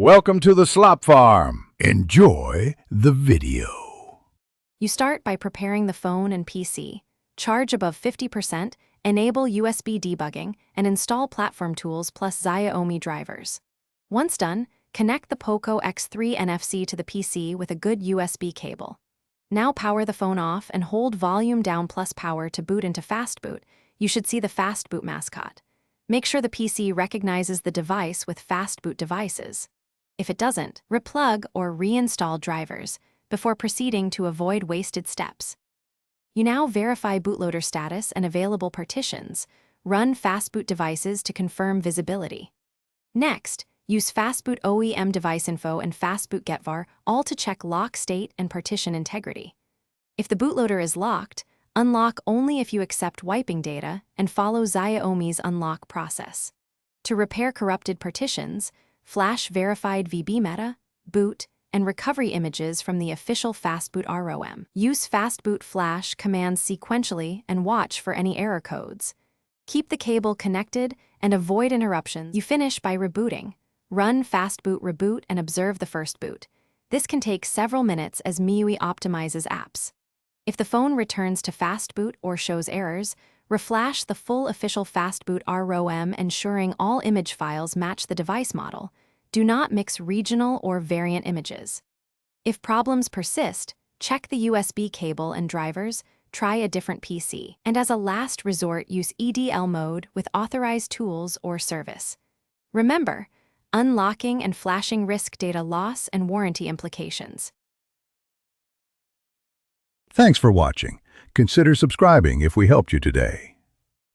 Welcome to the slop farm. Enjoy the video. You start by preparing the phone and PC, charge above 50%, enable USB debugging, and install platform tools plus Xiaomi drivers. Once done, connect the Poco X3 Nfc to the PC with a good USB cable. Now power the phone off and hold volume down plus power to boot into Fastboot. You should see the Fastboot mascot. Make sure the PC recognizes the device with Fastboot devices. If it doesn't, replug or reinstall drivers before proceeding to avoid wasted steps. You now verify bootloader status and available partitions. Run Fastboot devices to confirm visibility. Next, use Fastboot OEM device info and Fastboot getvar all to check lock state and partition integrity. If the bootloader is locked, unlock only if you accept wiping data and follow Xiaomi's unlock process. To repair corrupted partitions, flash verified VB meta, boot, and recovery images from the official Fastboot ROM. Use Fastboot flash commands sequentially and watch for any error codes. Keep the cable connected and avoid interruptions. You finish by rebooting. Run Fastboot reboot and observe the first boot. This can take several minutes as MIUI optimizes apps. If the phone returns to Fastboot or shows errors, reflash the full official Fastboot ROM, ensuring all image files match the device model. Do not mix regional or variant images. If problems persist, check the USB cable and drivers, try a different PC. And as a last resort, use EDL mode with authorized tools or service. Remember, unlocking and flashing risk data loss and warranty implications. Thanks for watching. Consider subscribing if we helped you today.